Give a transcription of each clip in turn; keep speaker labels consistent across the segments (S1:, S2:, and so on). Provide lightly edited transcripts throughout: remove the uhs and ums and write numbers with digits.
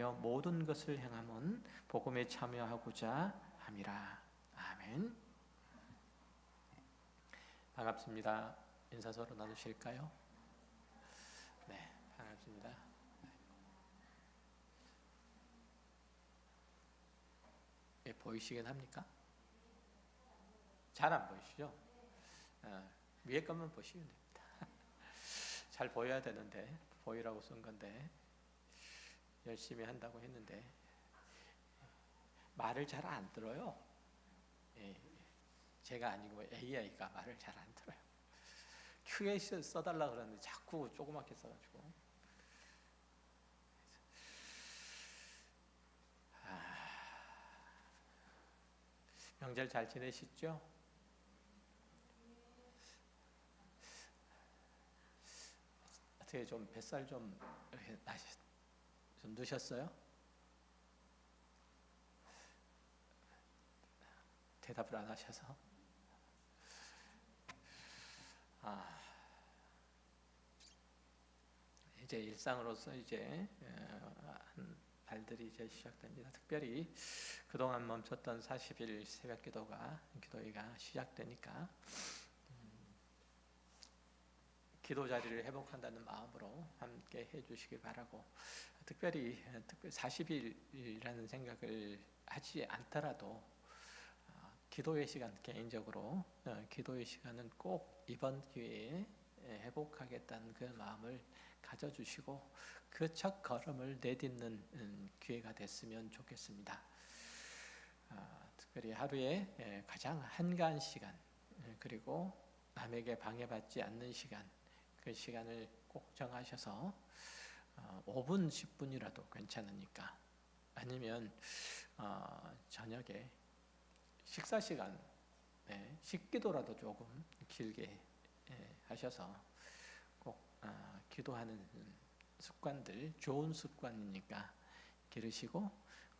S1: 위하여 모든 것을 행함은 복음에 참여하고자 함이라. 아멘. 반갑습니다. 인사 서로 나누실까요? 네, 반갑습니다. 예, 보이시긴 합니까? 잘 안 보이시죠? 위에 것만 보시면 됩니다. 잘 보여야 되는데 보이라고 쓴 건데 열심히 한다고 했는데 말을 잘 안 들어요. 예, 제가 아니고 AI가 말을 잘 안 들어요. QA 써달라 그러는데 자꾸 조그맣게 써가지고. 명절 잘 지내시죠? 어떻게 좀 뱃살 좀 넣으셨어요? 대답을 안 하셔서. 이제 일상으로서 이제 한 달들이 이제 시작됩니다. 특별히 그동안 멈췄던 40일 새벽 기도회가 시작되니까 기도 자리를 회복한다는 마음으로 함께 해주시기 바라고, 특별히 40일이라는 생각을 하지 않더라도 기도의 시간, 개인적으로 기도의 시간은 꼭 이번 기회에 회복하겠다는 그 마음을 가져주시고 그 첫 걸음을 내딛는 기회가 됐으면 좋겠습니다. 특별히 하루에 가장 한가한 시간, 그리고 남에게 방해받지 않는 시간, 그 시간을 꼭 정하셔서 5분, 10분이라도 괜찮으니까, 아니면 저녁에 식사 시간, 식기도라도 조금 길게 하셔서 꼭 기도하는 습관들, 좋은 습관이니까 기르시고,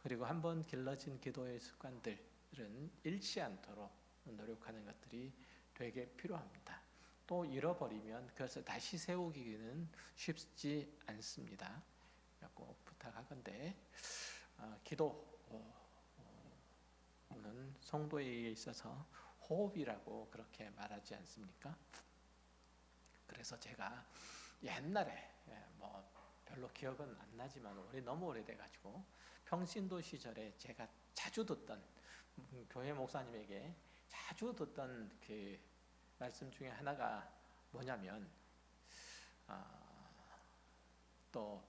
S1: 그리고 한번 길러진 기도의 습관들은 잃지 않도록 노력하는 것들이 되게 필요합니다. 또 잃어버리면 그것을 다시 세우기는 쉽지 않습니다. 꼭 부탁하건대, 기도는 성도에 있어서 호흡이라고 그렇게 말하지 않습니까? 그래서 제가 옛날에 별로 기억은 안 나지만 너무 오래돼가지고 평신도 시절에 제가 자주 듣던 교회 목사님에게 자주 듣던 그 말씀 중에 하나가 뭐냐면, 또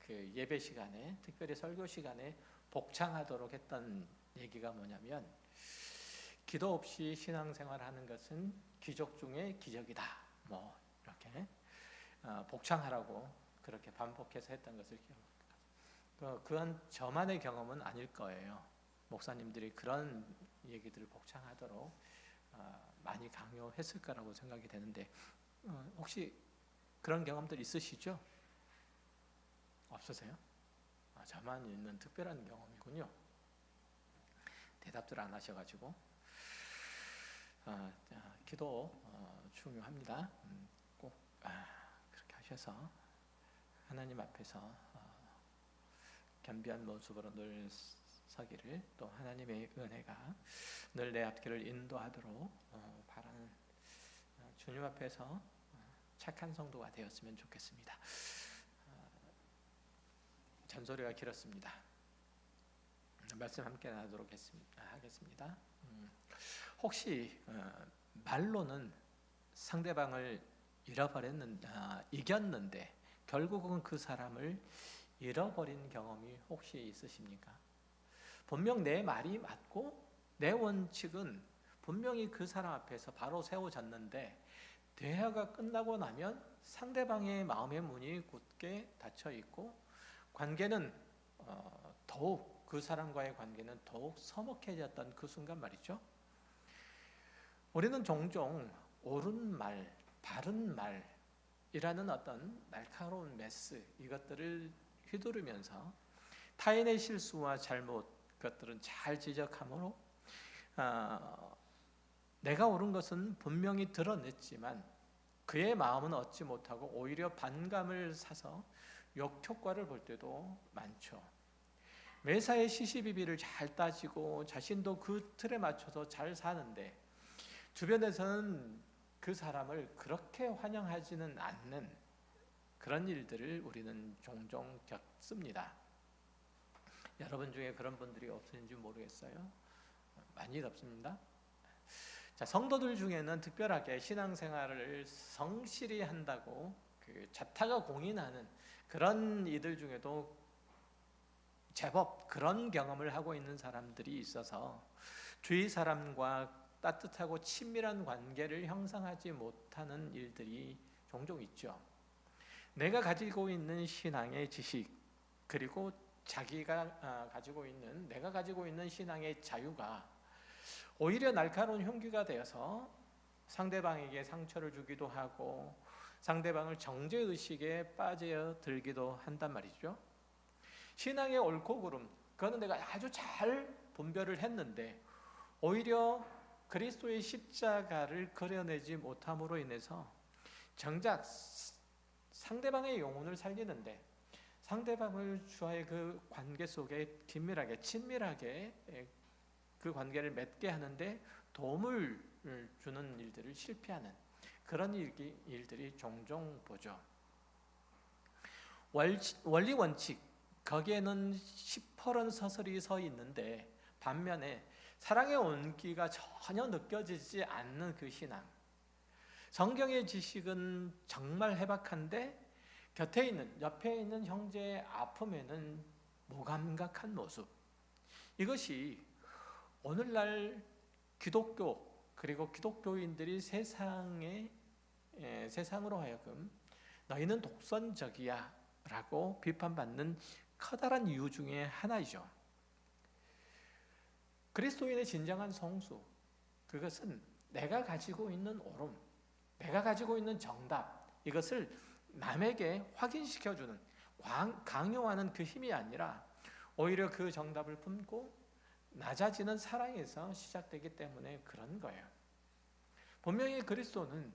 S1: 그 예배 시간에, 특별히 설교 시간에 복창하도록 했던 얘기가 뭐냐면, 기도 없이 신앙생활하는 것은 기적 중에 기적이다, 이렇게 복창하라고 그렇게 반복해서 했던 것을 기억합니다. 그건 저만의 경험은 아닐 거예요. 목사님들이 그런 얘기들을 복창하도록 많이 강요했을 거라고 생각이 되는데, 혹시 그런 경험들 있으시죠? 없으세요? 저만 있는 특별한 경험이군요. 대답들 안 하셔가지고. 기도 중요합니다. 꼭 그렇게 하셔서 하나님 앞에서 겸비한 모습으로 늘 서기를, 또 하나님의 은혜가 늘 내 앞길을 인도하도록 바라는 주님 앞에서 착한 성도가 되었으면 좋겠습니다. 잔소리가 길었습니다. 말씀 함께 나누도록 하겠습니다. 혹시 말로는 상대방을 이겼는데 결국은 그 사람을 잃어버린 경험이 혹시 있으십니까? 분명 내 말이 맞고 내 원칙은 분명히 그 사람 앞에서 바로 세워졌는데, 대화가 끝나고 나면 상대방의 마음의 문이 굳게 닫혀 있고, 관계는 더욱, 그 사람과의 관계는 더욱 서먹해졌던 그 순간 말이죠. 우리는 종종 옳은 말, 바른 말이라는 어떤 날카로운 메스, 이것들을 휘두르면서 타인의 실수와 잘못, 것들은 잘 지적함으로 내가 옳은 것은 분명히 드러냈지만 그의 마음은 얻지 못하고 오히려 반감을 사서 역효과를 볼 때도 많죠. 매사에 시시비비를 잘 따지고 자신도 그 틀에 맞춰서 잘 사는데 주변에서는 그 사람을 그렇게 환영하지는 않는 그런 일들을 우리는 종종 겪습니다. 여러분 중에 그런 분들이 없는지 모르겠어요. 많이 없습니다. 자, 성도들 중에는 특별하게 신앙생활을 성실히 한다고 자타가 공인하는 그런 이들 중에도 제법 그런 경험을 하고 있는 사람들이 있어서 주위 사람과 따뜻하고 친밀한 관계를 형성하지 못하는 일들이 종종 있죠. 내가 가지고 있는 신앙의 지식, 그리고 자기가 내가 가지고 있는 신앙의 자유가 오히려 날카로운 흉기가 되어서 상대방에게 상처를 주기도 하고 상대방을 정죄의식에 빠져들기도 한단 말이죠. 신앙의 옳고 그름, 그거는 내가 아주 잘 분별을 했는데 오히려 그리스도의 십자가를 그려내지 못함으로 인해서 정작 상대방의 영혼을 살리는데, 상대방을 주와의 그 관계 속에 긴밀하게 친밀하게 그 관계를 맺게 하는데 도움을 주는 일들을 실패하는 그런 일들이 종종 보죠. 원리 원칙, 거기에는 시퍼런 서설이 서 있는데 반면에 사랑의 온기가 전혀 느껴지지 않는 그 신앙, 성경의 지식은 정말 해박한데 옆에 있는 형제의 아픔에는 무감각한 모습, 이것이 오늘날 기독교 그리고 기독교인들이 세상으로 하여금 너희는 독선적이야 라고 비판받는 커다란 이유 중에 하나이죠. 그리스도인의 진정한 성수, 그것은 내가 가지고 있는 옳음, 내가 가지고 있는 정답, 이것을 남에게 확인시켜주는, 강요하는 그 힘이 아니라 오히려 그 정답을 품고 낮아지는 사랑에서 시작되기 때문에 그런 거예요. 분명히 그리스도는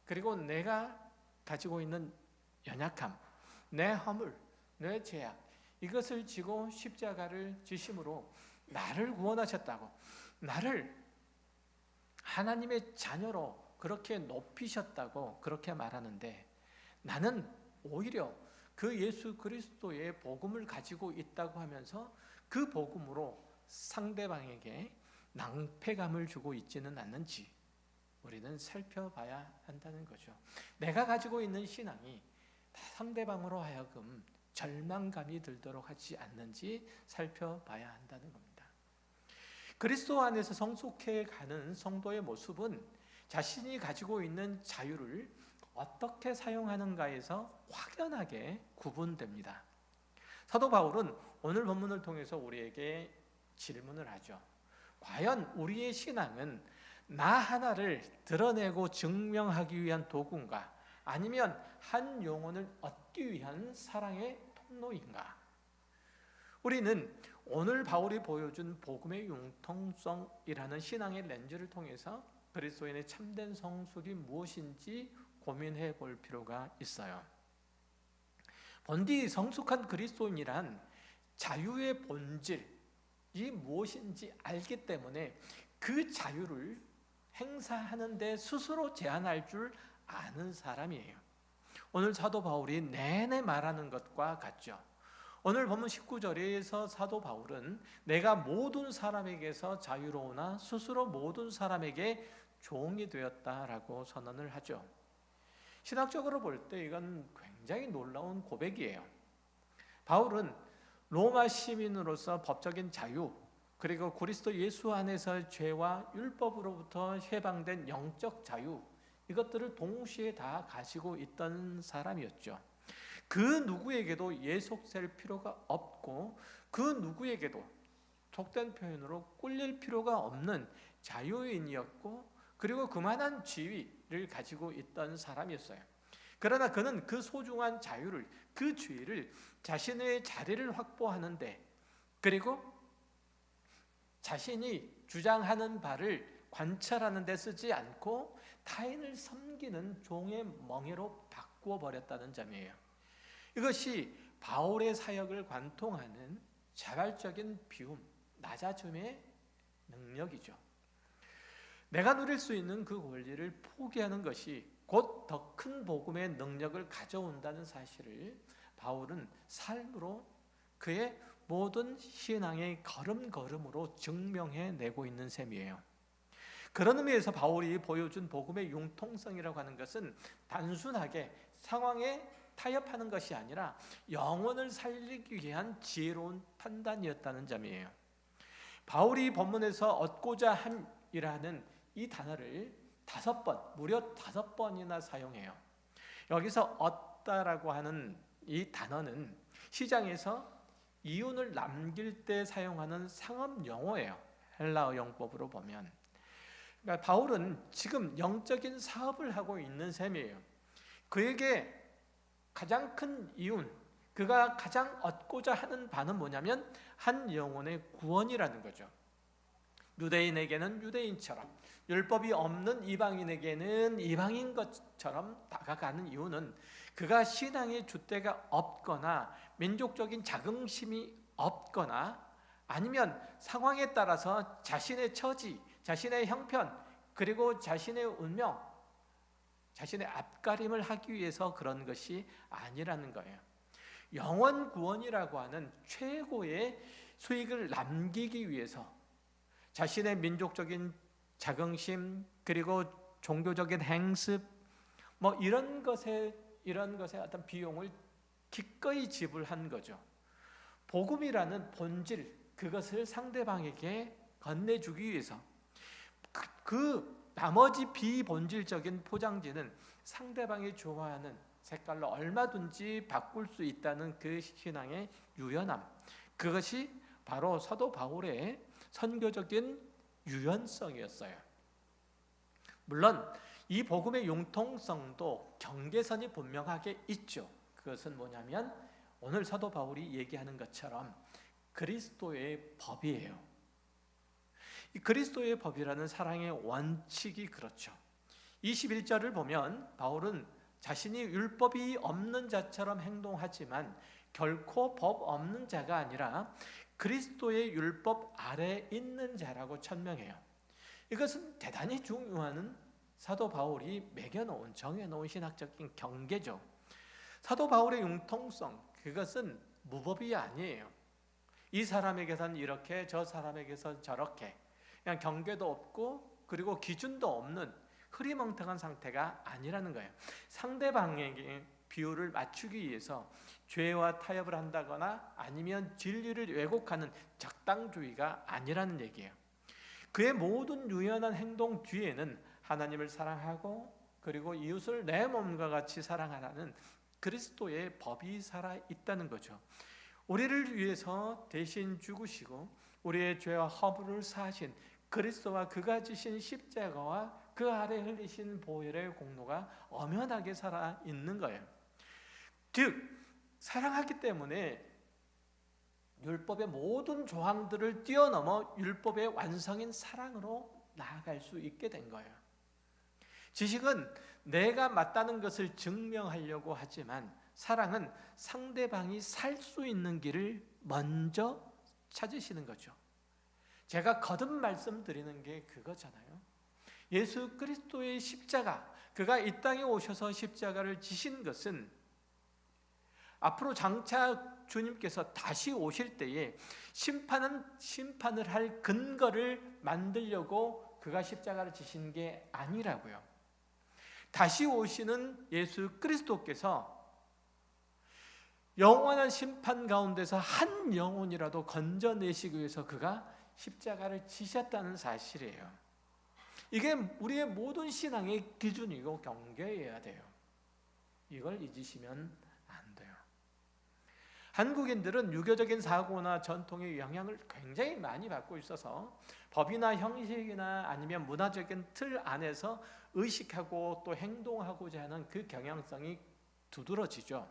S1: 그리고 내가 가지고 있는 연약함, 내 허물, 내 죄악, 이것을 지고 십자가를 지심으로 나를 구원하셨다고, 나를 하나님의 자녀로 그렇게 높이셨다고 그렇게 말하는데, 나는 오히려 그 예수 그리스도의 복음을 가지고 있다고 하면서 그 복음으로 상대방에게 낭패감을 주고 있지는 않는지 우리는 살펴봐야 한다는 거죠. 내가 가지고 있는 신앙이 상대방으로 하여금 절망감이 들도록 하지 않는지 살펴봐야 한다는 겁니다. 그리스도 안에서 성숙해 가는 성도의 모습은 자신이 가지고 있는 자유를 어떻게 사용하는가에서 확연하게 구분됩니다. 사도 바울은 오늘 본문을 통해서 우리에게 질문을 하죠. 과연 우리의 신앙은 나 하나를 드러내고 증명하기 위한 도구인가? 아니면 한 영혼을 얻기 위한 사랑의 통로인가? 우리는 오늘 바울이 보여준 복음의 융통성이라는 신앙의 렌즈를 통해서 그리스도인의 참된 성숙이 무엇인지 고민해 볼 필요가 있어요. 본디 성숙한 그리스도인이란 자유의 본질이 무엇인지 알기 때문에 그 자유를 행사하는 데 스스로 제한할 줄 아는 사람이에요. 오늘 사도 바울이 내내 말하는 것과 같죠. 오늘 본문 19절에서 사도 바울은 내가 모든 사람에게서 자유로우나 스스로 모든 사람에게 종이 되었다라고 선언을 하죠. 신학적으로 볼 때 이건 굉장히 놀라운 고백이에요. 바울은 로마 시민으로서 법적인 자유, 그리고 그리스도 예수 안에서 죄와 율법으로부터 해방된 영적 자유, 이것들을 동시에 다 가지고 있던 사람이었죠. 그 누구에게도 예속될 필요가 없고 그 누구에게도 속된 표현으로 꿀릴 필요가 없는 자유인이었고, 그리고 그만한 지위를 가지고 있던 사람이었어요. 그러나 그는 그 소중한 자유를, 그 지위를 자신의 자리를 확보하는데, 그리고 자신이 주장하는 바를 관철하는 데 쓰지 않고 타인을 섬기는 종의 멍에로 바꾸어 버렸다는 점이에요. 이것이 바울의 사역을 관통하는 자발적인 비움, 낮아짐의 능력이죠. 내가 누릴 수 있는 그 권리를 포기하는 것이 곧 더 큰 복음의 능력을 가져온다는 사실을 바울은 삶으로 그의 모든 신앙의 걸음걸음으로 증명해내고 있는 셈이에요. 그런 의미에서 바울이 보여준 복음의 융통성이라고 하는 것은 단순하게 상황에 타협하는 것이 아니라 영혼을 살리기 위한 지혜로운 판단이었다는 점이에요. 바울이 본문에서 얻고자 함이라는 이 단어를 무려 5번이나 사용해요. 여기서 얻다라고 하는 이 단어는 시장에서 이윤을 남길 때 사용하는 상업 용어예요. 헬라어 용법으로 보면. 그러니까 바울은 지금 영적인 사업을 하고 있는 셈이에요. 그에게 가장 큰 이윤, 그가 가장 얻고자 하는 바는 뭐냐면 한 영혼의 구원이라는 거죠. 유대인에게는 유대인처럼, 율법이 없는 이방인에게는 이방인 것처럼 다가가는 이유는 그가 신앙의 줏대가 없거나 민족적인 자긍심이 없거나 아니면 상황에 따라서 자신의 처지, 자신의 형편, 그리고 자신의 운명, 자신의 앞가림을 하기 위해서 그런 것이 아니라는 거예요. 영원 구원이라고 하는 최고의 수익을 남기기 위해서 자신의 민족적인 자긍심, 그리고 종교적인 행습, 이런 것에 어떤 비용을 기꺼이 지불한 거죠. 복음이라는 본질, 그것을 상대방에게 건네주기 위해서 그 나머지 비본질적인 포장지는 상대방이 좋아하는 색깔로 얼마든지 바꿀 수 있다는 그 신앙의 유연함, 그것이 바로 사도 바울의 선교적인 유연성이었어요. 물론 이 복음의 융통성도 경계선이 분명하게 있죠. 그것은 뭐냐면 오늘 사도 바울이 얘기하는 것처럼 그리스도의 법이에요. 이 그리스도의 법이라는 사랑의 원칙이 그렇죠. 21절을 보면 바울은 자신이 율법이 없는 자처럼 행동하지만 결코 법 없는 자가 아니라 그리스도의 율법 아래 있는 자라고 천명해요. 이것은 대단히 중요한 사도 바울이 매겨놓은, 정해놓은 신학적인 경계죠. 사도 바울의 융통성, 그것은 무법이 아니에요. 이 사람에게선 이렇게, 저 사람에게선 저렇게, 그냥 경계도 없고 그리고 기준도 없는 흐리멍텅한 상태가 아니라는 거예요. 상대방에게 비율을 맞추기 위해서 죄와 타협을 한다거나 아니면 진리를 왜곡하는 적당주의가 아니라는 얘기예요. 그의 모든 유연한 행동 뒤에는 하나님을 사랑하고 그리고 이웃을 내 몸과 같이 사랑하라는 그리스도의 법이 살아있다는 거죠. 우리를 위해서 대신 죽으시고 우리의 죄와 허물을 사하신 그리스도와 그가 지신 십자가와 그 아래 흘리신 보혈의 공로가 엄연하게 살아있는 거예요. 즉 사랑하기 때문에 율법의 모든 조항들을 뛰어넘어 율법의 완성인 사랑으로 나아갈 수 있게 된 거예요. 지식은 내가 맞다는 것을 증명하려고 하지만 사랑은 상대방이 살 수 있는 길을 먼저 찾으시는 거죠. 제가 거듭 말씀드리는 게 그거잖아요. 예수 그리스도의 십자가, 그가 이 땅에 오셔서 십자가를 지신 것은 앞으로 장차 주님께서 다시 오실 때에 심판을 할 근거를 만들려고 그가 십자가를 지신 게 아니라고요. 다시 오시는 예수 그리스도께서 영원한 심판 가운데서 한 영혼이라도 건져내시기 위해서 그가 십자가를 지셨다는 사실이에요. 이게 우리의 모든 신앙의 기준이고 경계여야 돼요. 이걸 잊으시면 안 돼요. 한국인들은 유교적인 사고나 전통의 영향을 굉장히 많이 받고 있어서 법이나 형식이나 아니면 문화적인 틀 안에서 의식하고 또 행동하고자 하는 그 경향성이 두드러지죠.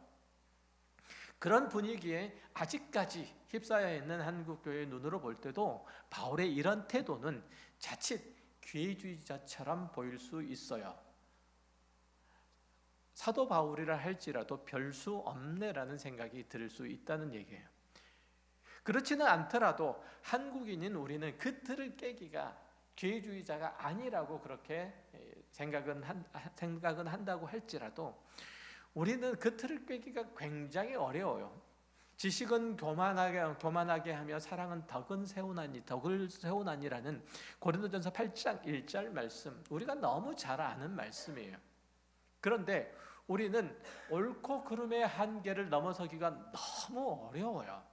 S1: 그런 분위기에 아직까지 휩싸여 있는 한국교회의 눈으로 볼 때도 바울의 이런 태도는 자칫 기회주의자처럼 보일 수 있어요. 사도 바울이라 할지라도 별 수 없네라는 생각이 들 수 있다는 얘기예요. 그렇지는 않더라도 한국인인 우리는 그 틀을 깨기가 기회주의자가 아니라고 그렇게 생각은 한다고 할지라도 우리는 그 틀을 깨기가 굉장히 어려워요. 지식은 교만하게 하며 사랑은 덕을 세우나니라는 고린도전서 8장 1절 말씀, 우리가 너무 잘 아는 말씀이에요. 그런데 우리는 옳고 그름의 한계를 넘어서기가 너무 어려워요.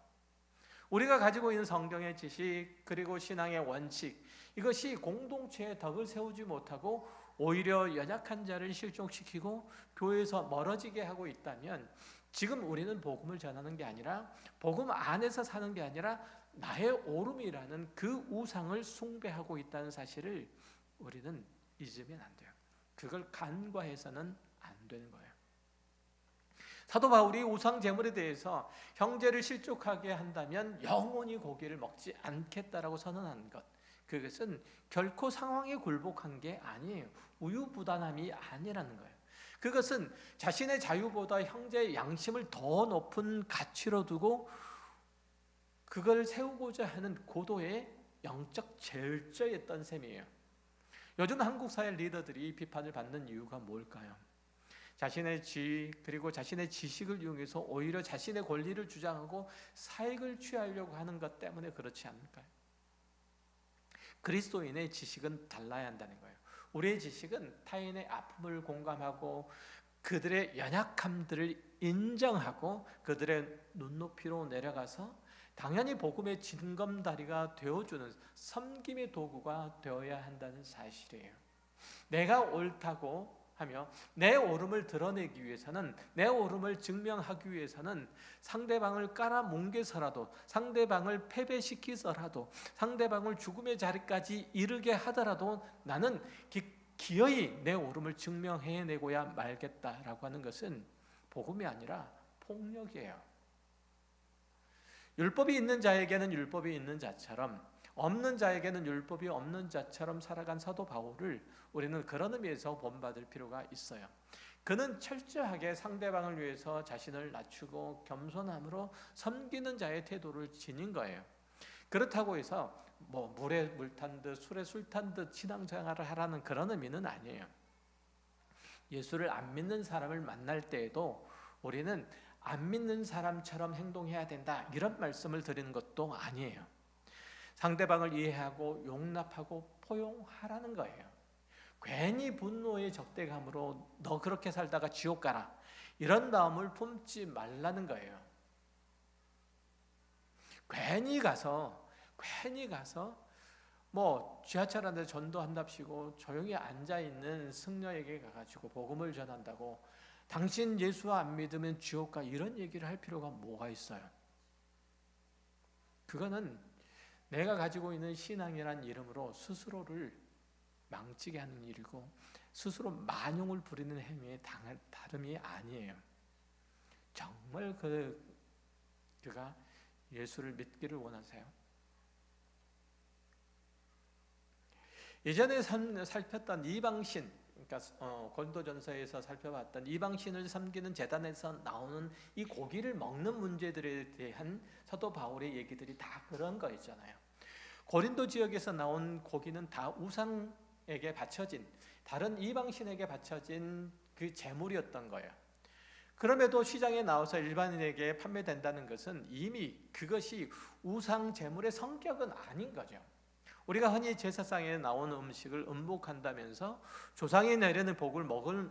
S1: 우리가 가지고 있는 성경의 지식 그리고 신앙의 원칙, 이것이 공동체의 덕을 세우지 못하고 오히려 연약한 자를 실족시키고 교회에서 멀어지게 하고 있다면 지금 우리는 복음을 전하는 게 아니라 복음 안에서 사는 게 아니라 나의 오름이라는 그 우상을 숭배하고 있다는 사실을 우리는 잊으면 안 돼요. 그걸 간과해서는 안 되는 거예요. 사도 바울이 우상 제물에 대해서 형제를 실족하게 한다면 영원히 고기를 먹지 않겠다라고 선언한 것, 그것은 결코 상황에 굴복한 게 아니에요. 우유부단함이 아니라는 거예요. 그것은 자신의 자유보다 형제의 양심을 더 높은 가치로 두고 그걸 세우고자 하는 고도의 영적 절제였던 셈이에요. 요즘 한국 사회 리더들이 비판을 받는 이유가 뭘까요? 자신의 지위 그리고 자신의 지식을 이용해서 오히려 자신의 권리를 주장하고 사익을 취하려고 하는 것 때문에 그렇지 않을까요? 그리스도인의 지식은 달라야 한다는 거예요. 우리의 지식은 타인의 아픔을 공감하고 그들의 연약함들을 인정하고 그들의 눈높이로 내려가서 당연히 복음의 징검다리가 되어주는 섬김의 도구가 되어야 한다는 사실이에요. 내가 옳다고 하며 내 옳음을 드러내기 위해서는, 내 옳음을 증명하기 위해서는 상대방을 깔아뭉개서라도, 상대방을 패배시키서라도, 상대방을 죽음의 자리까지 이르게 하더라도 나는 기어이 내 옳음을 증명해내고야 말겠다라고 하는 것은 복음이 아니라 폭력이에요. 율법이 있는 자에게는 율법이 있는 자처럼, 없는 자에게는 율법이 없는 자처럼 살아간 사도 바울을 우리는 그런 의미에서 본받을 필요가 있어요. 그는 철저하게 상대방을 위해서 자신을 낮추고 겸손함으로 섬기는 자의 태도를 지닌 거예요. 그렇다고 해서 물에 물 탄 듯 술에 술 탄 듯 신앙생활을 하라는 그런 의미는 아니에요. 예수를 안 믿는 사람을 만날 때에도 우리는 안 믿는 사람처럼 행동해야 된다, 이런 말씀을 드리는 것도 아니에요. 상대방을 이해하고 용납하고 포용하라는 거예요. 괜히 분노의 적대감으로 너 그렇게 살다가 지옥 가라, 이런 마음을 품지 말라는 거예요. 괜히 가서 지하철 안에 전도한답시고 조용히 앉아있는 승려에게 가가지고 복음을 전한다고 당신 예수 안 믿으면 지옥 가, 이런 얘기를 할 필요가 뭐가 있어요? 그거는 내가 가지고 있는 신앙이란 이름으로 스스로를 망치게 하는 일이고 스스로 만용을 부리는 행위에 다름이 아니에요. 정말 그가 예수를 믿기를 원하세요? 예전에 살폈던 이방신, 그러니까 고린도전서에서 살펴봤던 이방신을 섬기는 제단에서 나오는 이 고기를 먹는 문제들에 대한 사도 바울의 얘기들이 다 그런 거 있잖아요. 고린도 지역에서 나온 고기는 다 우상에게 바쳐진, 다른 이방신에게 바쳐진 그 제물이었던 거예요. 그럼에도 시장에 나와서 일반인에게 판매된다는 것은 이미 그것이 우상 제물의 성격은 아닌 거죠. 우리가 흔히 제사상에 나오는 음식을 음복한다면서 조상이 내리는 복을 먹는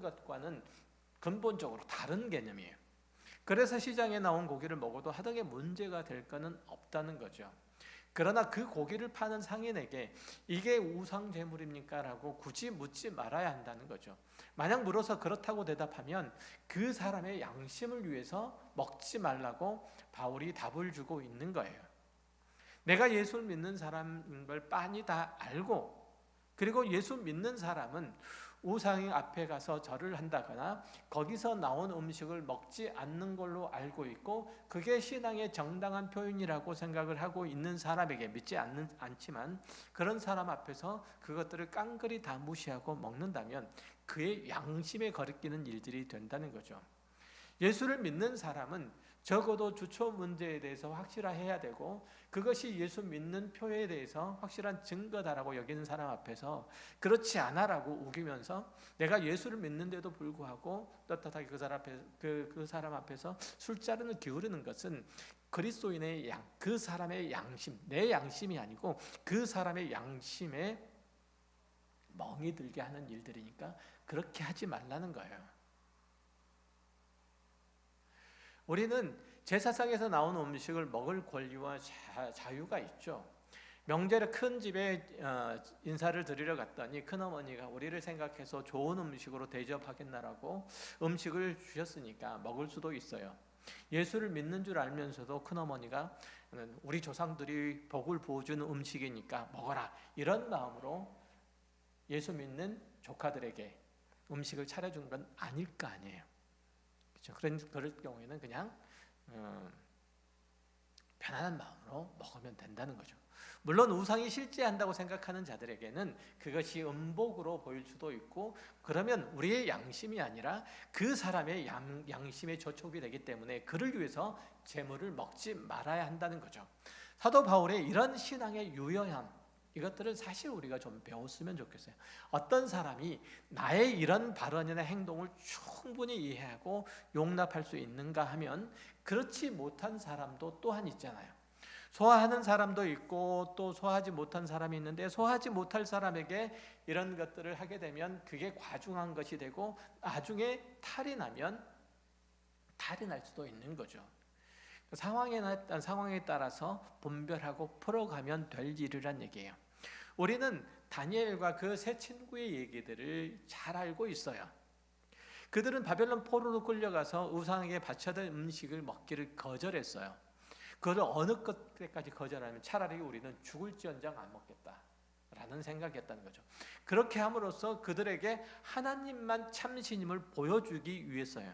S1: 것과는 근본적으로 다른 개념이에요. 그래서 시장에 나온 고기를 먹어도 하등의 문제가 될 거는 없다는 거죠. 그러나 그 고기를 파는 상인에게 이게 우상 제물입니까? 라고 굳이 묻지 말아야 한다는 거죠. 만약 물어서 그렇다고 대답하면 그 사람의 양심을 위해서 먹지 말라고 바울이 답을 주고 있는 거예요. 내가 예수를 믿는 사람인 걸 빤히 다 알고, 그리고 예수 믿는 사람은 우상 앞에 가서 절을 한다거나 거기서 나온 음식을 먹지 않는 걸로 알고 있고 그게 신앙의 정당한 표현이라고 생각을 하고 있는 사람에게 믿지 않지만 그런 사람 앞에서 그것들을 깡그리 다 무시하고 먹는다면 그의 양심에 거리끼는 일들이 된다는 거죠. 예수를 믿는 사람은 적어도 주초 문제에 대해서 확실해야 되고 그것이 예수 믿는 표에 대해서 확실한 증거다라고 여기는 사람 앞에서 그렇지 않아라고 우기면서 내가 예수를 믿는데도 불구하고 떳떳하게 그 사람 앞에서 술자른을 기울이는 것은 그리스도인의 그 사람의 양심, 내 양심이 아니고 그 사람의 양심에 멍이 들게 하는 일들이니까 그렇게 하지 말라는 거예요. 우리는 제사상에서 나온 음식을 먹을 권리와 자유가 있죠. 명절에 큰 집에 인사를 드리러 갔더니 큰어머니가 우리를 생각해서 좋은 음식으로 대접하겠나라고 음식을 주셨으니까 먹을 수도 있어요. 예수를 믿는 줄 알면서도 큰어머니가 우리 조상들이 복을 부어주는 음식이니까 먹어라 이런 마음으로 예수 믿는 조카들에게 음식을 차려준 건 아닐 거 아니에요. 그럴 경우에는 그냥 편안한 마음으로 먹으면 된다는 거죠. 물론 우상이 실제한다고 생각하는 자들에게는 그것이 음복으로 보일 수도 있고 그러면 우리의 양심이 아니라 그 사람의 양심의 저촉이 되기 때문에 그를 위해서 재물을 먹지 말아야 한다는 거죠. 사도 바울의 이런 신앙의 유효함 이것들을 사실 우리가 좀 배웠으면 좋겠어요. 어떤 사람이 나의 이런 발언이나 행동을 충분히 이해하고 용납할 수 있는가 하면 그렇지 못한 사람도 또한 있잖아요. 소화하는 사람도 있고 또 소화하지 못한 사람이 있는데 소화하지 못할 사람에게 이런 것들을 하게 되면 그게 과중한 것이 되고 나중에 탈이 나면 탈이 날 수도 있는 거죠. 상황에 따라서 분별하고 풀어가면 될 일이란 얘기예요. 우리는 다니엘과 그 세 친구의 얘기들을 잘 알고 있어요. 그들은 바벨론 포로로 끌려가서 우상에게 바쳐진 음식을 먹기를 거절했어요. 그걸 어느 끝까지 거절하면 차라리 우리는 죽을지언정 안 먹겠다라는 생각이었다는 거죠. 그렇게 함으로써 그들에게 하나님만 참신임을 보여주기 위해서요.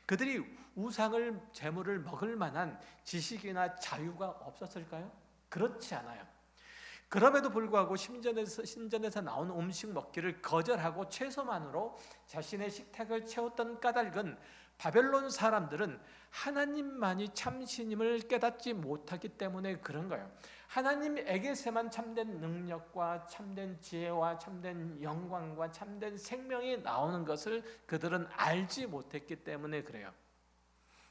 S1: 그들이 우상을 제물을 먹을 만한 지식이나 자유가 없었을까요? 그렇지 않아요. 그럼에도 불구하고 신전에서 나온 음식 먹기를 거절하고 채소만으로 자신의 식탁을 채웠던 까닭은 바벨론 사람들은 하나님만이 참신임을 깨닫지 못하기 때문에 그런 거예요. 하나님에게서만 참된 능력과 참된 지혜와 참된 영광과 참된 생명이 나오는 것을 그들은 알지 못했기 때문에 그래요.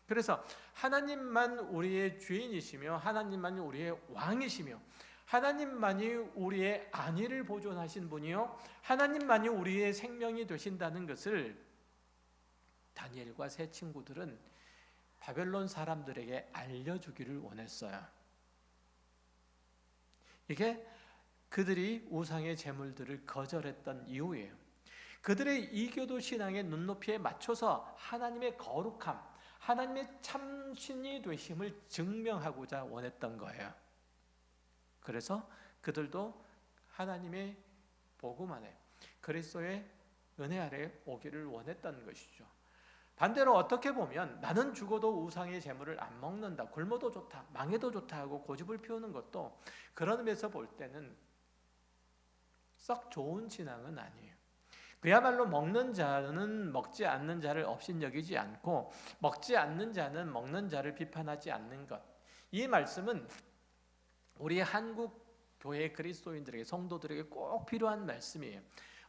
S1: 그래서 하나님만 우리의 주인이시며 하나님만이 우리의 왕이시며 하나님만이 우리의 안위를 보존하신 분이요 하나님만이 우리의 생명이 되신다는 것을 다니엘과 세 친구들은 바벨론 사람들에게 알려주기를 원했어요. 이게 그들이 우상의 제물들을 거절했던 이유예요. 그들의 이교도 신앙의 눈높이에 맞춰서 하나님의 거룩함, 하나님의 참신이 되심을 증명하고자 원했던 거예요. 그래서 그들도 하나님의 복음 안에 그리스도의 은혜 아래 오기를 원했던 것이죠. 반대로 어떻게 보면 나는 죽어도 우상의 제물을 안 먹는다, 굶어도 좋다, 망해도 좋다 하고 고집을 피우는 것도 그런 의미에서 볼 때는 썩 좋은 신앙은 아니에요. 그야말로 먹는 자는 먹지 않는 자를 업신여기지 않고 먹지 않는 자는 먹는 자를 비판하지 않는 것. 이 말씀은 우리 한국 교회 그리스도인들에게 성도들에게 꼭 필요한 말씀이에요.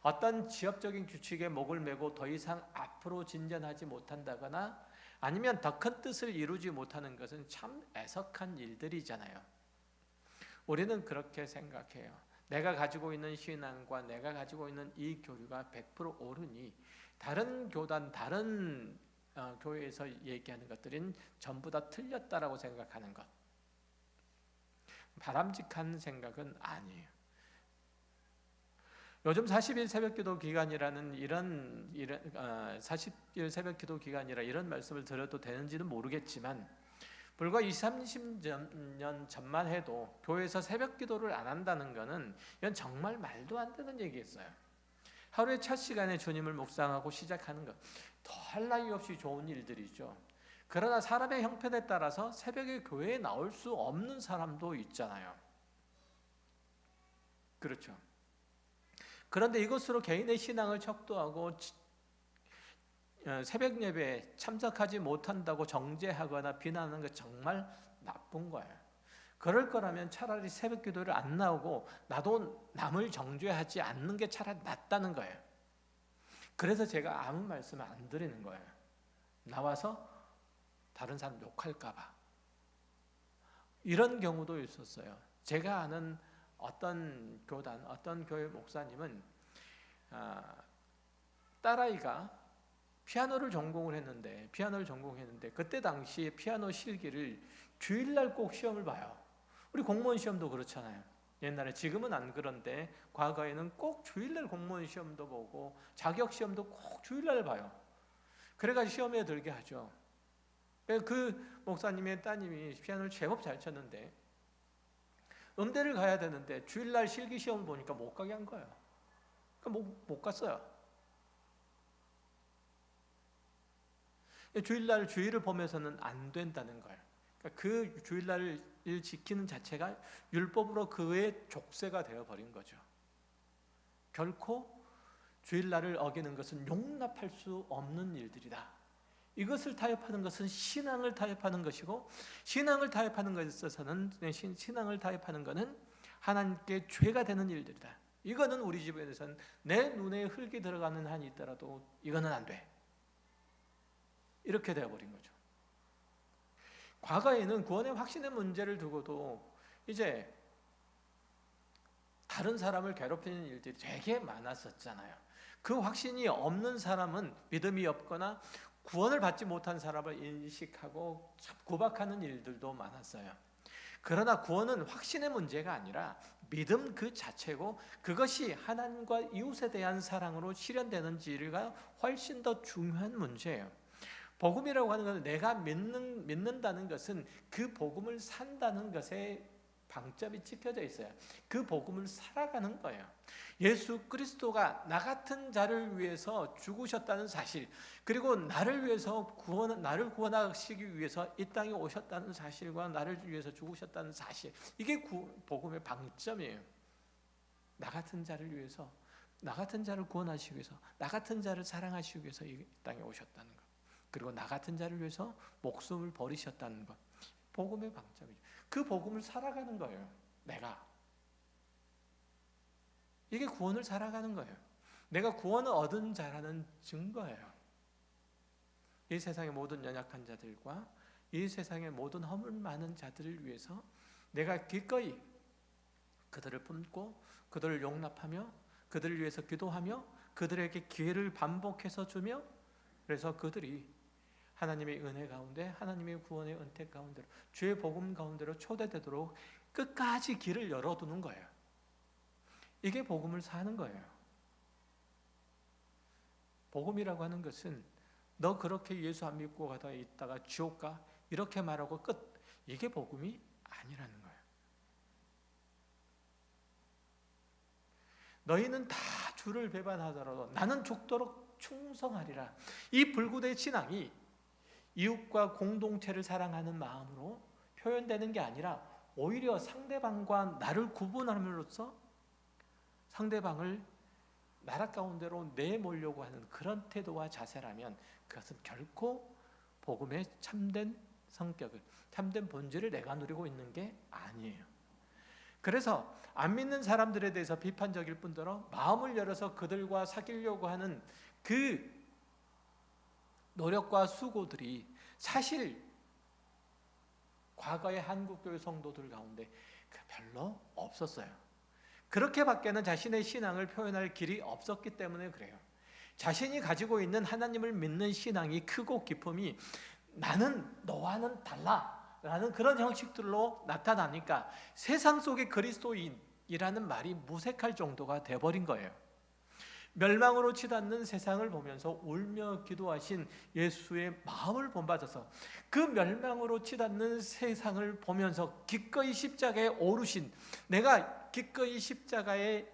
S1: 어떤 지역적인 규칙에 목을 메고 더 이상 앞으로 진전하지 못한다거나 아니면 더 큰 뜻을 이루지 못하는 것은 참 애석한 일들이잖아요. 우리는 그렇게 생각해요. 내가 가지고 있는 신앙과 내가 가지고 있는 이 교류가 100% 옳으니 다른 교단, 다른 교회에서 얘기하는 것들은 전부 다 틀렸다라고 생각하는 것. 바람직한 생각은 아니에요. 요즘 40일 새벽기도 기간이라는 이런 40일 새벽기도 기간이라 이런 말씀을 드려도 되는지는 모르겠지만 불과 20-30년 전만 해도 교회에서 새벽기도를 안 한다는 것은 이건 정말 말도 안 되는 얘기였어요. 하루의 첫 시간에 주님을 묵상하고 시작하는 것, 더할 나위 없이 좋은 일들이죠. 그러나 사람의 형편에 따라서 새벽에 교회에 나올 수 없는 사람도 있잖아요. 그렇죠. 그런데 이것으로 개인의 신앙을 척도하고 새벽 예배에 참석하지 못한다고 정죄하거나 비난하는 것 정말 나쁜 거예요. 그럴 거라면 차라리 새벽 기도를 안 나오고 나도 남을 정죄하지 않는 게 차라리 낫다는 거예요. 그래서 제가 아무 말씀을 안 드리는 거예요. 나와서 다른 사람 욕할까 봐. 이런 경우도 있었어요. 제가 아는 어떤 교단, 어떤 교회 목사님은 딸아이가 피아노를 전공했는데 그때 당시에 피아노 실기를 주일날 꼭 시험을 봐요. 우리 공무원 시험도 그렇잖아요. 옛날에, 지금은 안 그런데 과거에는 꼭 주일날 공무원 시험도 보고 자격 시험도 꼭 주일날 봐요. 그래가지고 시험에 들게 하죠. 그 목사님의 따님이 피아노를 제법 잘 쳤는데 음대를 가야 되는데 주일날 실기 시험을 보니까 못 가게 한 거예요. 그러니까 못 갔어요. 주일날 주일을 보면서는 안 된다는 거예요. 그러니까 그 주일날을 지키는 자체가 율법으로 그의 족쇄가 되어버린 거죠. 결코 주일날을 어기는 것은 용납할 수 없는 일들이다. 이것을 타협하는 것은 신앙을 타협하는 것이고, 신앙을 타협하는 것에 있어서는 신앙을 타협하는 것은 하나님께 죄가 되는 일들이다. 이거는 우리 집에서는 내 눈에 흙이 들어가는 한이 있더라도 이거는 안 돼. 이렇게 되어버린 거죠. 과거에는 구원의 확신의 문제를 두고도 이제 다른 사람을 괴롭히는 일들이 되게 많았었잖아요. 그 확신이 없는 사람은 믿음이 없거나 구원을 받지 못한 사람을 인식하고 구박하는 일들도 많았어요. 그러나 구원은 확신의 문제가 아니라 믿음 그 자체고, 그것이 하나님과 이웃에 대한 사랑으로 실현되는지가 훨씬 더 중요한 문제예요. 복음이라고 하는 것은 내가 믿는다는 것은 그 복음을 산다는 것에 방점이 찍혀져 있어요. 그 복음을 살아가는 거예요. 예수 그리스도가 나 같은 자를 위해서 죽으셨다는 사실, 그리고 나를 구원하시기 위해서 이 땅에 오셨다는 사실과 나를 위해서 죽으셨다는 사실, 이게 복음의 방점이에요. 나 같은 자를 위해서, 나 같은 자를 구원하시기 위해서, 나 같은 자를 사랑하시기 위해서 이 땅에 오셨다는 것, 그리고 나 같은 자를 위해서 목숨을 버리셨다는 것, 복음의 방점이죠. 그 복음을 살아가는 거예요. 내가. 이게 구원을 살아가는 거예요. 내가 구원을 얻은 자라는 증거예요. 이 세상의 모든 연약한 자들과 이 세상의 모든 허물 많은 자들을 위해서 내가 기꺼이 그들을 품고 그들을 용납하며 그들을 위해서 기도하며 그들에게 기회를 반복해서 주며, 그래서 그들이 하나님의 은혜 가운데, 하나님의 구원의 은택 가운데로, 주의 복음 가운데로 초대되도록 끝까지 길을 열어두는 거예요. 이게 복음을 사는 거예요. 복음이라고 하는 것은 너 그렇게 예수 안 믿고 가다 있다가 지옥 가, 이렇게 말하고 끝, 이게 복음이 아니라는 거예요. 너희는 다 주를 배반하더라도 나는 죽도록 충성하리라. 이 불구대 신앙이 이웃과 공동체를 사랑하는 마음으로 표현되는 게 아니라 오히려 상대방과 나를 구분함으로써 상대방을 나라 가운데로 내몰려고 하는 그런 태도와 자세라면 그것은 결코 복음의 참된 성격을, 참된 본질을 내가 누리고 있는 게 아니에요. 그래서 안 믿는 사람들에 대해서 비판적일 뿐더러 마음을 열어서 그들과 사귀려고 하는 그 노력과 수고들이 사실 과거의 한국교회 성도들 가운데 별로 없었어요. 그렇게밖에는 자신의 신앙을 표현할 길이 없었기 때문에 그래요. 자신이 가지고 있는 하나님을 믿는 신앙이 크고 기쁨이 나는 너와는 달라 라는 그런 형식들로 나타나니까 세상 속의 그리스도인이라는 말이 무색할 정도가 돼버린 거예요. 멸망으로 치닫는 세상을 보면서 울며 기도하신 예수의 마음을 본받아서 그 멸망으로 치닫는 세상을 보면서 기꺼이 십자가에 오르신, 내가 기꺼이 십자가에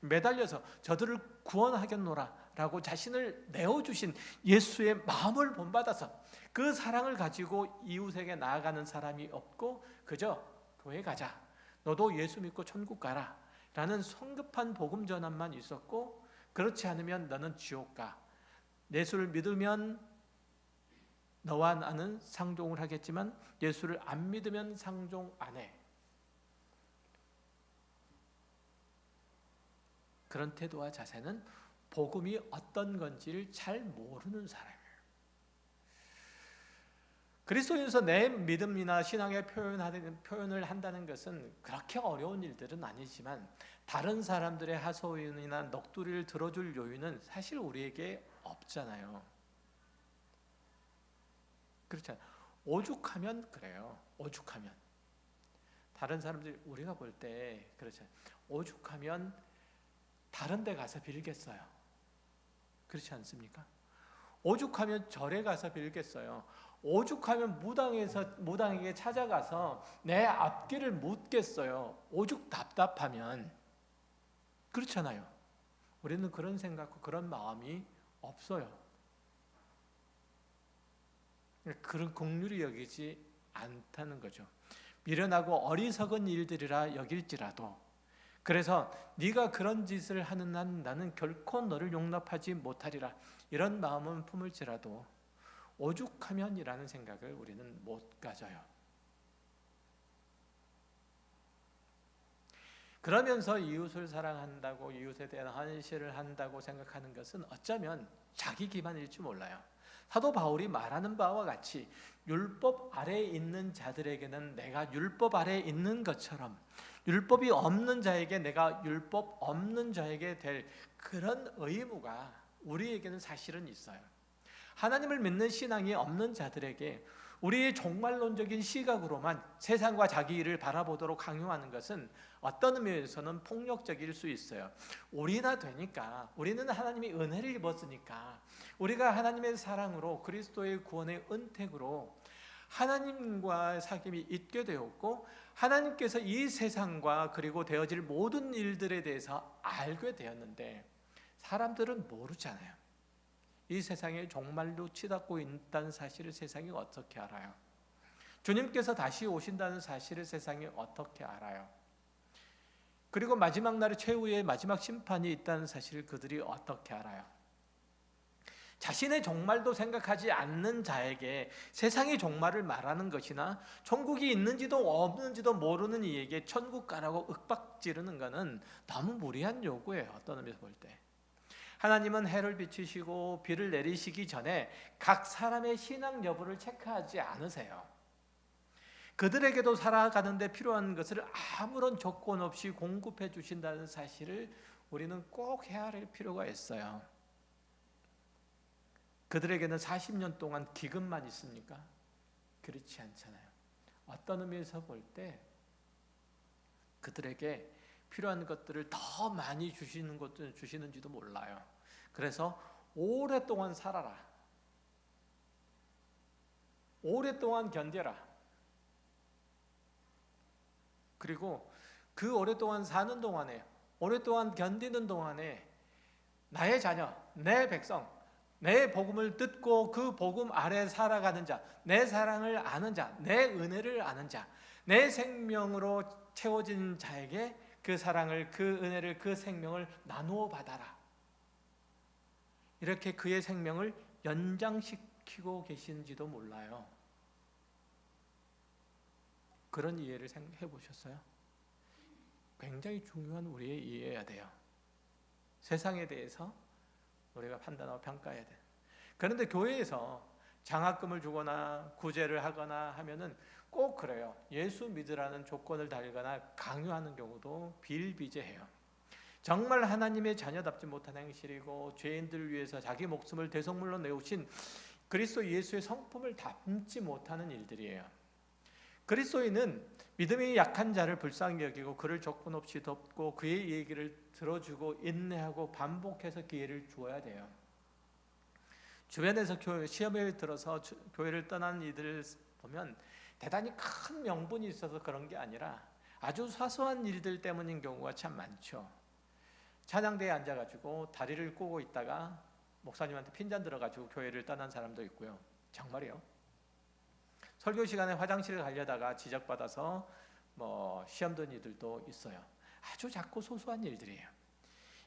S1: 매달려서 저들을 구원하겠노라 라고 자신을 내어주신 예수의 마음을 본받아서 그 사랑을 가지고 이웃에게 나아가는 사람이 없고 그저 교회 가자, 너도 예수 믿고 천국 가라 라는 성급한 복음 전환만 있었고, 그렇지 않으면 너는 지옥 가, 예수를 믿으면 너와 나는 상종을 하겠지만 예수를 안 믿으면 상종 안 해, 그런 태도와 자세는 복음이 어떤 건지를 잘 모르는 사람이에요. 그리스도인에서 내 믿음이나 신앙의 표현을 한다는 것은 그렇게 어려운 일들은 아니지만 다른 사람들의 하소연이나 넋두리를 들어줄 여유는 사실 우리에게 없잖아요. 그렇잖아요. 오죽하면 그래요. 오죽하면 다른 사람들이 우리가 볼 때 그렇잖아요. 오죽하면 다른 데 가서 빌겠어요. 그렇지 않습니까? 오죽하면 절에 가서 빌겠어요. 오죽하면 무당에게 찾아가서 내 앞길을 묻겠어요. 오죽 답답하면. 그렇잖아요. 우리는 그런 생각과 그런 마음이 없어요. 그런 긍휼히 여기지 않다는 거죠. 미련하고 어리석은 일들이라 여길지라도, 그래서 네가 그런 짓을 하는 한 나는 결코 너를 용납하지 못하리라 이런 마음은 품을지라도 오죽하면이라는 생각을 우리는 못 가져요. 그러면서 이웃을 사랑한다고, 이웃에 대한 헌신을 한다고 생각하는 것은 어쩌면 자기 기만일지 몰라요. 사도 바울이 말하는 바와 같이 율법 아래에 있는 자들에게는 내가 율법 아래에 있는 것처럼 율법이 없는 자에게 내가 율법 없는 자에게 될 그런 의무가 우리에게는 사실은 있어요. 하나님을 믿는 신앙이 없는 자들에게 우리의 종말론적인 시각으로만 세상과 자기 일을 바라보도록 강요하는 것은 어떤 의미에서는 폭력적일 수 있어요. 우리나 되니까, 우리는 하나님의 은혜를 입었으니까, 우리가 하나님의 사랑으로 그리스도의 구원의 은택으로 하나님과 사귐이 있게 되었고 하나님께서 이 세상과 그리고 되어질 모든 일들에 대해서 알게 되었는데 사람들은 모르잖아요. 이 세상에 종말로 치닫고 있다는 사실을 세상이 어떻게 알아요? 주님께서 다시 오신다는 사실을 세상이 어떻게 알아요? 그리고 마지막 날의 최후의 마지막 심판이 있다는 사실을 그들이 어떻게 알아요? 자신의 종말도 생각하지 않는 자에게 세상의 종말을 말하는 것이나 천국이 있는지도 없는지도 모르는 이에게 천국 가라고 윽박지르는 것은 너무 무리한 요구예요. 어떤 의미에서 볼 때. 하나님은 해를 비추시고 비를 내리시기 전에 각 사람의 신앙 여부를 체크하지 않으세요. 그들에게도 살아가는 데 필요한 것을 아무런 조건 없이 공급해 주신다는 사실을 우리는 꼭 헤아릴 필요가 있어요. 그들에게는 40년 동안 기근만 있습니까? 그렇지 않잖아요. 어떤 의미에서 볼 때 그들에게 필요한 것들을 더 많이 주시는 것도 주시는지도 몰라요. 그래서 오랫동안 살아라. 오랫동안 견뎌라. 그리고 그 오랫동안 사는 동안에, 오랫동안 견디는 동안에 나의 자녀, 내 백성, 내 복음을 듣고 그 복음 아래 살아가는 자, 내 사랑을 아는 자, 내 은혜를 아는 자, 내 생명으로 채워진 자에게 그 사랑을, 그 은혜를, 그 생명을 나누어 받아라. 이렇게 그의 생명을 연장시키고 계신지도 몰라요. 그런 이해를 해보셨어요? 굉장히 중요한 우리의 이해해야 돼요. 세상에 대해서 우리가 판단하고 평가해야 돼. 그런데 교회에서 장학금을 주거나 구제를 하거나 하면은 꼭 그래요. 예수 믿으라는 조건을 달거나 강요하는 경우도 비일비재해요. 정말 하나님의 자녀답지 못한 행실이고 죄인들을 위해서 자기 목숨을 대속물로 내오신 그리스도 예수의 성품을 담지 못하는 일들이에요. 그리스도인은 믿음이 약한 자를 불쌍히 여기고 그를 조건 없이 돕고 그의 얘기를 들어주고 인내하고 반복해서 기회를 주어야 돼요. 주변에서 시험에 들어서 교회를 떠난 이들을 보면 대단히 큰 명분이 있어서 그런 게 아니라 아주 사소한 일들 때문인 경우가 참 많죠. 찬양대에 앉아가지고 다리를 꼬고 있다가 목사님한테 핀잔 들어가지고 교회를 떠난 사람도 있고요. 정말이요. 설교 시간에 화장실을 가려다가 지적받아서 시험 든 이들도 있어요. 아주 작고 소소한 일들이에요.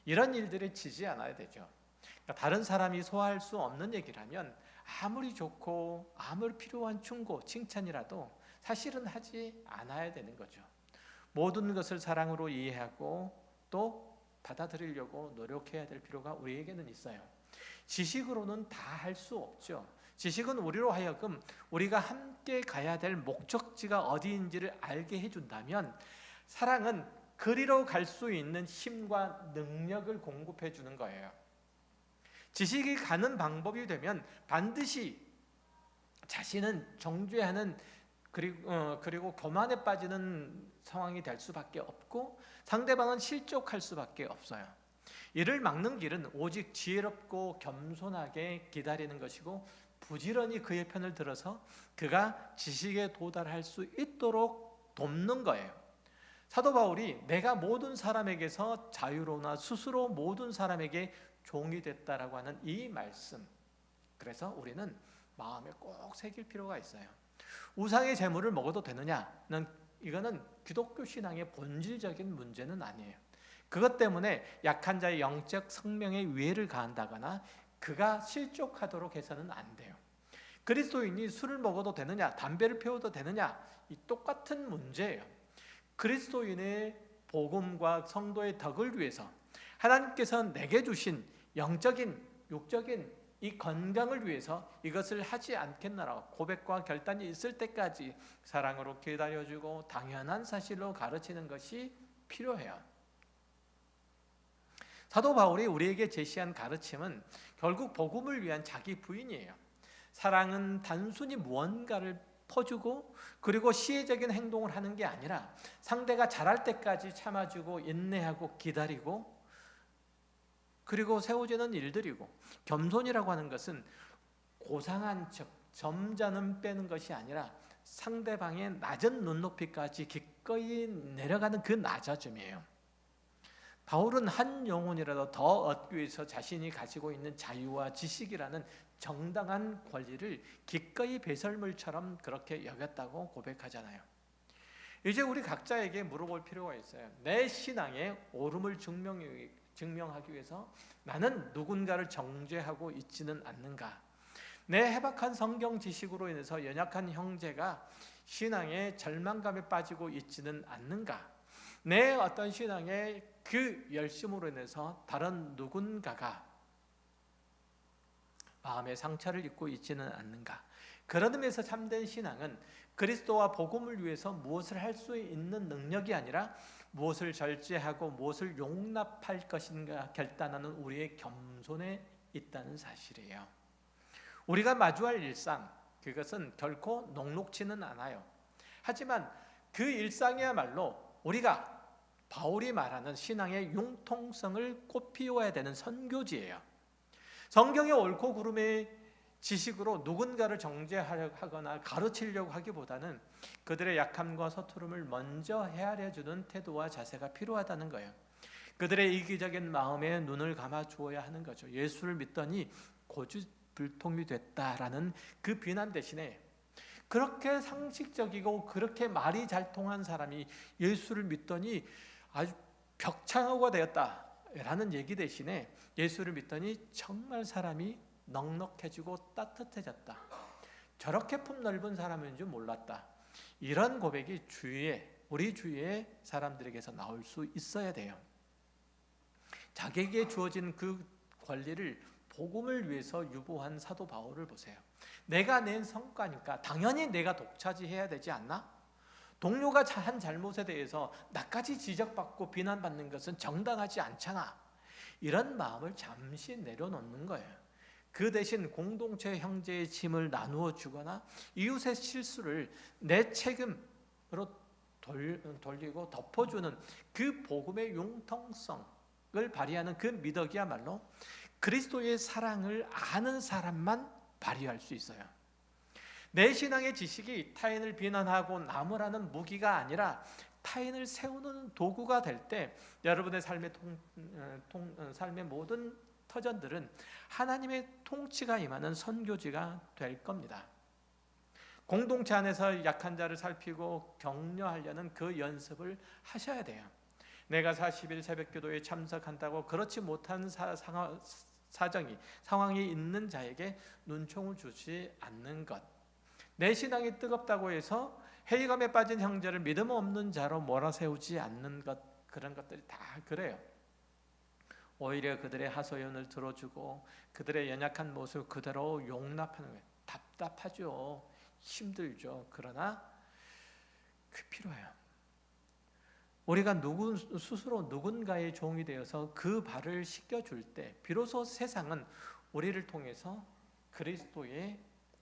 S1: 이런 일들에 지지 않아야 되죠. 그러니까 다른 사람이 소화할 수 없는 얘기라면 아무리 좋고 아무리 필요한 충고, 칭찬이라도 사실은 하지 않아야 되는 거죠. 모든 것을 사랑으로 이해하고 또 받아들이려고 노력해야 될 필요가 우리에게는 있어요. 지식으로는 다 할 수 없죠. 지식은 우리로 하여금 우리가 함께 가야 될 목적지가 어디인지를 알게 해준다면, 사랑은 그리로 갈 수 있는 힘과 능력을 공급해 주는 거예요. 지식이 가는 방법이 되면 반드시 자신은 정죄하는 그리고 교만에 빠지는 상황이 될 수밖에 없고 상대방은 실족할 수밖에 없어요. 이를 막는 길은 오직 지혜롭고 겸손하게 기다리는 것이고 부지런히 그의 편을 들어서 그가 지식에 도달할 수 있도록 돕는 거예요. 사도 바울이 내가 모든 사람에게서 자유로우나 스스로 모든 사람에게 종이 됐다라고 하는 이 말씀, 그래서 우리는 마음에 꼭 새길 필요가 있어요. 우상의 제물을 먹어도 되느냐는, 이거는 기독교 신앙의 본질적인 문제는 아니에요. 그것 때문에 약한 자의 영적 생명에 위해를 가한다거나 그가 실족하도록 해서는 안 돼요. 그리스도인이 술을 먹어도 되느냐, 담배를 피워도 되느냐, 이 똑같은 문제예요. 그리스도인의 복음과 성도의 덕을 위해서 하나님께서 내게 주신 영적인, 육적인 이 건강을 위해서 이것을 하지 않겠나라고 고백과 결단이 있을 때까지 사랑으로 기다려주고 당연한 사실로 가르치는 것이 필요해요. 사도 바울이 우리에게 제시한 가르침은 결국 복음을 위한 자기 부인이에요. 사랑은 단순히 무언가를 퍼주고 그리고 시혜적인 행동을 하는 게 아니라 상대가 잘할 때까지 참아주고 인내하고 기다리고 그리고 세워지는 일들이고, 겸손이라고 하는 것은 고상한 척, 점잖음 빼는 것이 아니라 상대방의 낮은 눈높이까지 기꺼이 내려가는 그 낮아짐이에요. 바울은 한 영혼이라도 더 얻기 위해서 자신이 가지고 있는 자유와 지식이라는 정당한 권리를 기꺼이 배설물처럼 그렇게 여겼다고 고백하잖아요. 이제 우리 각자에게 물어볼 필요가 있어요. 내 신앙의 옳음을 증명하기 위해서 나는 누군가를 정죄하고 있지는 않는가? 내 해박한 성경 지식으로 인해서 연약한 형제가 신앙의 절망감에 빠지고 있지는 않는가? 내 어떤 신앙의 그 열심으로 인해서 다른 누군가가 마음의 상처를 입고 있지는 않는가? 그런 의미에서 참된 신앙은 그리스도와 복음을 위해서 무엇을 할 수 있는 능력이 아니라 무엇을 절제하고 무엇을 용납할 것인가 결단하는 우리의 겸손에 있다는 사실이에요. 우리가 마주할 일상, 그것은 결코 녹록지는 않아요. 하지만 그 일상이야말로 우리가 바울이 말하는 신앙의 융통성을 꽃피워야 되는 선교지예요. 성경의 옳고 그름의 지식으로 누군가를 정죄하거나 가르치려고 하기보다는 그들의 약함과 서투름을 먼저 헤아려주는 태도와 자세가 필요하다는 거예요. 그들의 이기적인 마음에 눈을 감아 주어야 하는 거죠. 예수를 믿더니 고주불통이 됐다라는 그 비난 대신에 그렇게 상식적이고 그렇게 말이 잘 통한 사람이 예수를 믿더니 아주 벽창호가 되었다라는 얘기 대신에 예수를 믿더니 정말 사람이 넉넉해지고 따뜻해졌다. 저렇게 품넓은 사람인 줄 몰랐다. 이런 고백이 우리 주위의 사람들에게서 나올 수 있어야 돼요. 자기에게 주어진 그 권리를 복음을 위해서 유보한 사도 바울을 보세요. 내가 낸 성과니까 당연히 내가 독차지해야 되지 않나? 동료가 한 잘못에 대해서 나까지 지적받고 비난받는 것은 정당하지 않잖아. 이런 마음을 잠시 내려놓는 거예요. 그 대신 공동체 형제의 짐을 나누어 주거나 이웃의 실수를 내 책임으로 돌리고 덮어주는 그 복음의 융통성을 발휘하는 그 미덕이야말로 그리스도의 사랑을 아는 사람만 발휘할 수 있어요. 내 신앙의 지식이 타인을 비난하고 나무라는 무기가 아니라 타인을 세우는 도구가 될 때 여러분의 삶의 모든 터전들은 하나님의 통치가 임하는 선교지가 될 겁니다. 공동체 안에서 약한 자를 살피고 격려하려는 그 연습을 하셔야 돼요. 내가 40일 새벽기도에 참석한다고 그렇지 못한 상황이 있는 자에게 눈총을 주지 않는 것, 내 신앙이 뜨겁다고 해서 회의감에 빠진 형제를 믿음 없는 자로 몰아세우지 않는 것, 그런 것들이 다 그래요. 오히려 그들의 하소연을 들어주고 그들의 연약한 모습을 그대로 용납하는 거예요. 답답하죠. 힘들죠. 그러나 그 필요해요. 우리가 스스로 누군가의 종이 되어서 그 발을 씻겨줄 때 비로소 세상은 우리를 통해서 그리스도의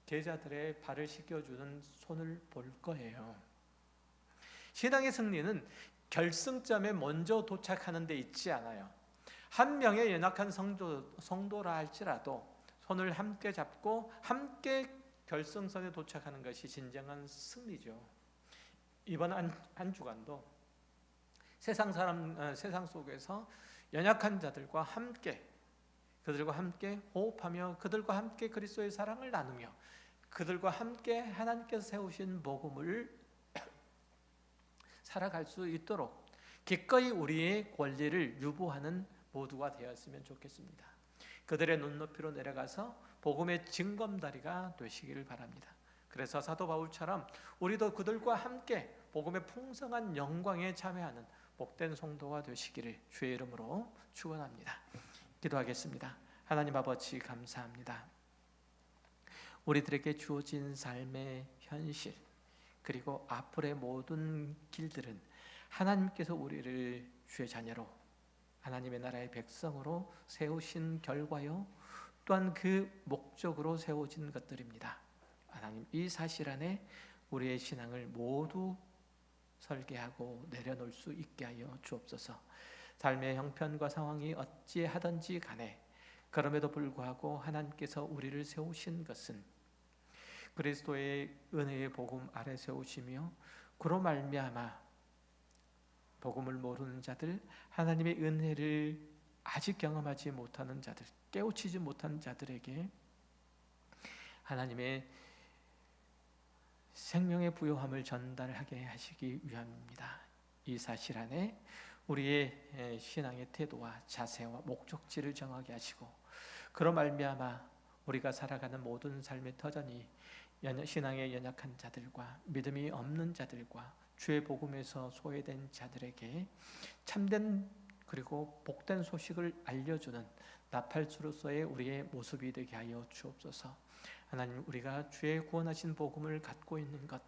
S1: 제자들의 발을 씻겨주는 손을 볼 거예요. 신앙의 승리는 결승점에 먼저 도착하는 데 있지 않아요. 한 명의 연약한 성도라 할지라도 손을 함께 잡고 함께 결승선에 도착하는 것이 진정한 승리죠. 이번 한 주간도 세상 속에서 연약한 자들과 함께, 그들과 함께 호흡하며 그들과 함께 그리스도의 사랑을 나누며 그들과 함께 하나님께서 세우신 복음을 살아갈 수 있도록 기꺼이 우리의 권리를 유보하는 모두가 되었으면 좋겠습니다. 그들의 눈높이로 내려가서 복음의 징검다리가 되시기를 바랍니다. 그래서 사도 바울처럼 우리도 그들과 함께 복음의 풍성한 영광에 참여하는 복된 성도가 되시기를 주의 이름으로 축원합니다. 기도하겠습니다. 하나님 아버지 감사합니다. 우리들에게 주어진 삶의 현실 그리고 앞으로의 모든 길들은 하나님께서 우리를 주의 자녀로 하나님의 나라의 백성으로 세우신 결과요, 또한 그 목적으로 세워진 것들입니다. 하나님, 이 사실 안에 우리의 신앙을 모두 설계하고 내려놓을 수 있게 하여 주옵소서. 삶의 형편과 상황이 어찌하든지 간에 그럼에도 불구하고 하나님께서 우리를 세우신 것은 그리스도의 은혜의 복음 아래 세우시며 그로 말미암아 복음을 모르는 자들, 하나님의 은혜를 아직 경험하지 못하는 자들, 깨우치지 못한 자들에게 하나님의 생명의 부요함을 전달하게 하시기 위함입니다. 이 사실 안에 우리의 신앙의 태도와 자세와 목적지를 정하게 하시고 그로 말미암아 우리가 살아가는 모든 삶의 터전이 신앙의 연약한 자들과 믿음이 없는 자들과 주의 복음에서 소외된 자들에게 참된 그리고 복된 소식을 알려주는 나팔수로서의 우리의 모습이 되게 하여 주옵소서. 하나님, 우리가 주의 구원하신 복음을 갖고 있는 것,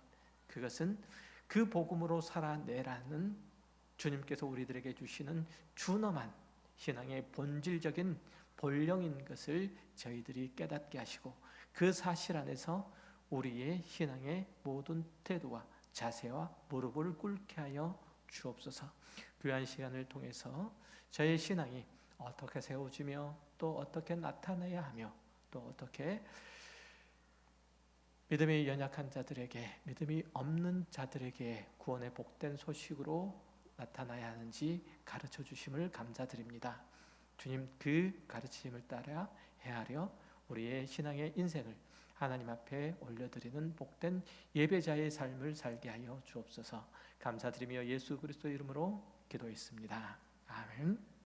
S1: 그것은 그 복음으로 살아내라는 주님께서 우리들에게 주시는 준엄한 신앙의 본질적인 본령인 것을 저희들이 깨닫게 하시고 그 사실 안에서 우리의 신앙의 모든 태도와 자세와 무릎을 꿇게 하여 주옵소서. 귀한 시간을 통해서 저의 신앙이 어떻게 세워지며 또 어떻게 나타나야 하며 또 어떻게 믿음이 연약한 자들에게, 믿음이 없는 자들에게 구원의 복된 소식으로 나타나야 하는지 가르쳐 주심을 감사드립니다. 주님, 그 가르침을 따라 헤아려 우리의 신앙의 인생을 하나님 앞에 올려드리는 복된 예배자의 삶을 살게 하여 주옵소서. 감사드리며 예수 그리스도 이름으로 기도했습니다. 아멘.